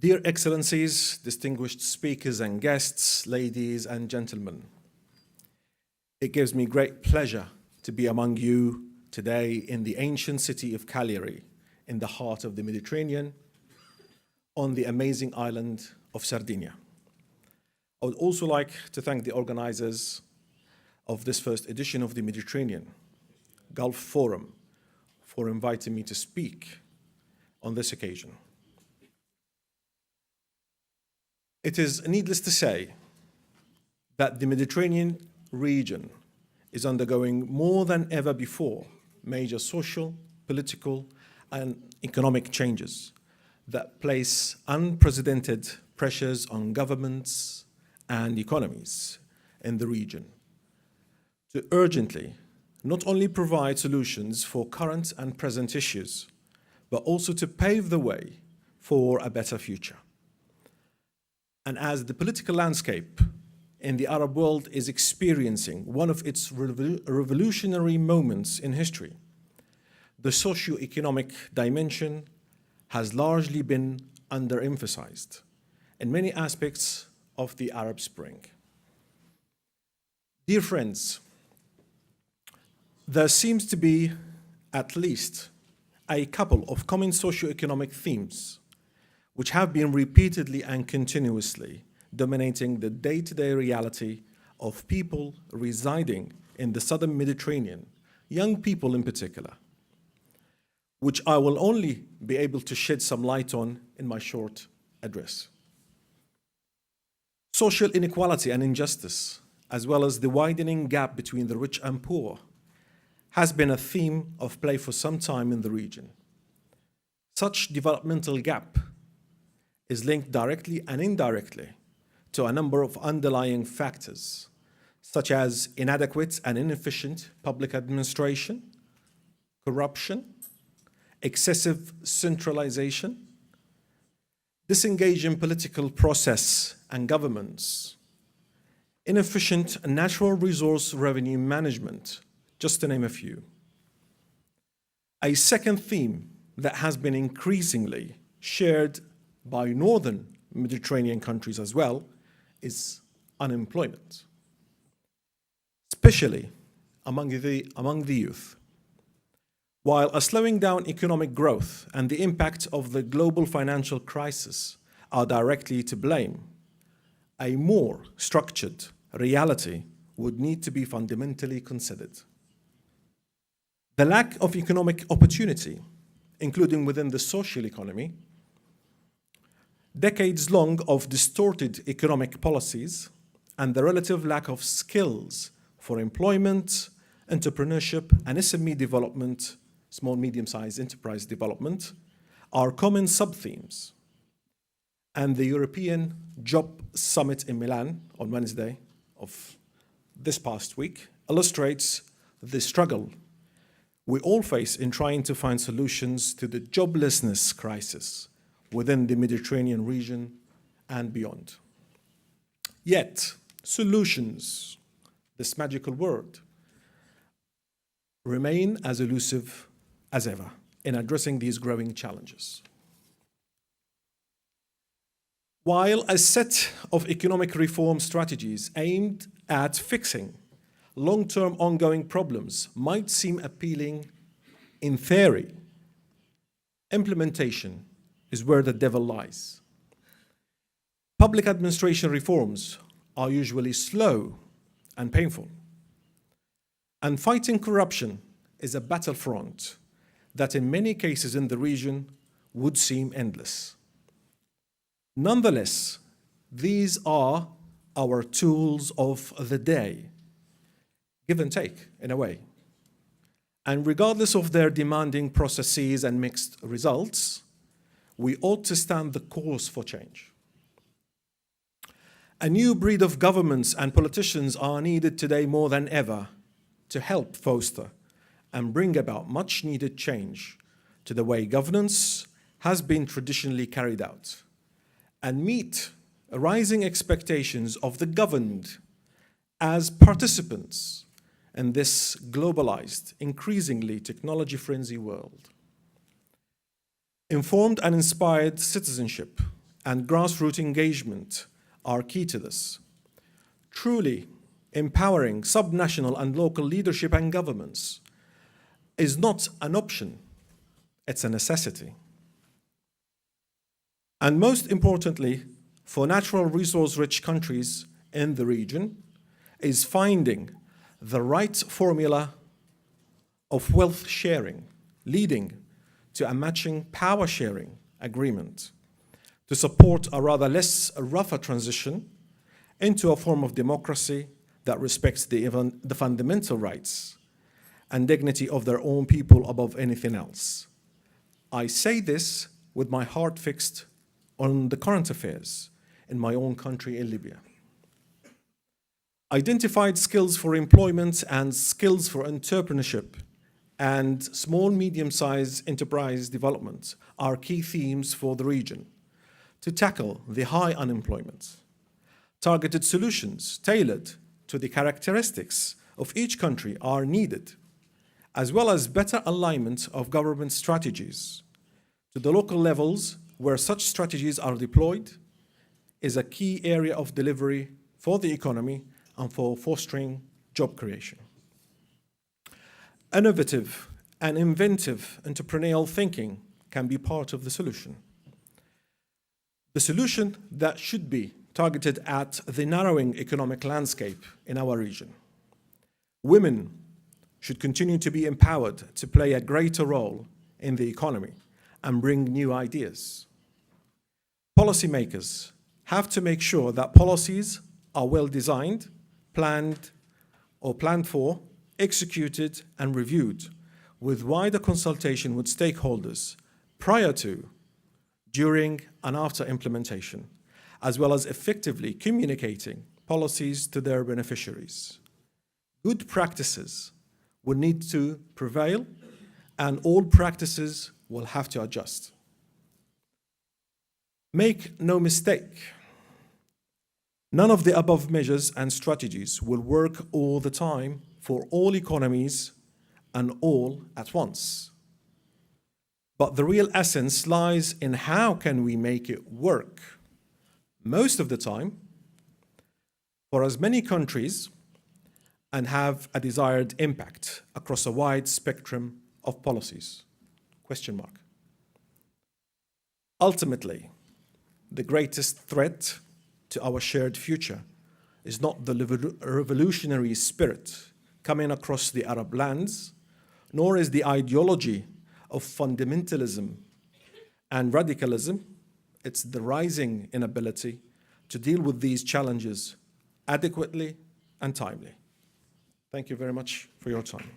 Dear Excellencies, distinguished speakers and guests, ladies and gentlemen, it gives me great pleasure to be among you today in the ancient city of Cagliari, in the heart of the Mediterranean, on the amazing island of Sardinia. I would also like to thank the organizers of this first edition of the Mediterranean Gulf Forum for inviting me to speak on this occasion. It is needless to say that the Mediterranean region is undergoing more than ever before major social, political, and economic changes that place unprecedented pressures on governments and economies in the region to urgently not only provide solutions for current and present issues, but also to pave the way for a better future. And as the political landscape in the Arab world is experiencing one of its revolutionary moments in history, the socio-economic dimension has largely been underemphasized in many aspects of the Arab Spring. Dear friends, there seems to be at least a couple of common socio-economic themes which have been repeatedly and continuously dominating the day-to-day reality of people residing in the southern Mediterranean, young people in particular, which I will only be able to shed some light on in my short address. Social inequality and injustice, as well as the widening gap between the rich and poor, has been a theme of play for some time in the region. Such developmental gap is linked directly and indirectly to a number of underlying factors, such as inadequate and inefficient public administration, corruption, excessive centralization, disengaged in political process and governments, inefficient natural resource revenue management, just to name a few. A second theme that has been increasingly shared by northern Mediterranean countries as well is unemployment, especially among the youth. While a slowing down economic growth and the impact of the global financial crisis are directly to blame, a more structured reality would need to be fundamentally considered. The lack of economic opportunity, including within the social economy, decades long of distorted economic policies, and the relative lack of skills for employment, entrepreneurship, and SME development, small, medium-sized enterprise development, are common sub-themes. And the European Job Summit in Milan on Wednesday of this past week illustrates the struggle we all face in trying to find solutions to the joblessness crisis within the Mediterranean region and beyond. Yet, solutions, this magical word, remain as elusive as ever in addressing these growing challenges. While a set of economic reform strategies aimed at fixing long-term ongoing problems might seem appealing in theory, implementation is where the devil lies. Public administration reforms are usually slow and painful, and fighting corruption is a battlefront that in many cases in the region would seem endless. Nonetheless, these are our tools of the day, give and take in a way. And regardless of their demanding processes and mixed results, we ought to stand the course for change. A new breed of governments and politicians are needed today more than ever to help foster and bring about much needed change to the way governance has been traditionally carried out and meet rising expectations of the governed as participants in this globalized, increasingly technology-frenzy world. Informed and inspired citizenship and grassroots engagement are key to this. Truly empowering subnational and local leadership and governments is not an option, it's a necessity. And most importantly, for natural resource-rich countries in the region, is finding the right formula of wealth sharing, leading to a matching power sharing agreement to support a rather less rougher transition into a form of democracy that respects the fundamental rights and dignity of their own people above anything else. I say this with my heart fixed on the current affairs in my own country in Libya. Identified skills for employment and skills for entrepreneurship and small, medium-sized enterprise development are key themes for the region to tackle the high unemployment. Targeted solutions tailored to the characteristics of each country are needed, as well as better alignment of government strategies to the local levels where such strategies are deployed is a key area of delivery for the economy and for fostering job creation. Innovative and inventive entrepreneurial thinking can be part of the solution. The solution that should be targeted at the narrowing economic landscape in our region. Women should continue to be empowered to play a greater role in the economy and bring new ideas. Policymakers have to make sure that policies are well designed, planned for, executed, and reviewed with wider consultation with stakeholders prior to, during, and after implementation, as well as effectively communicating policies to their beneficiaries. Good practices will need to prevail, and all practices will have to adjust. Make no mistake, none of the above measures and strategies will work all the time for all economies and all at once. But the real essence lies in how can we make it work most of the time for as many countries and have a desired impact across a wide spectrum of policies? Question mark. Ultimately, the greatest threat to our shared future is not the revolutionary spirit coming across the Arab lands, nor is the ideology of fundamentalism and radicalism. It's the rising inability to deal with these challenges adequately and timely. Thank you very much for your time.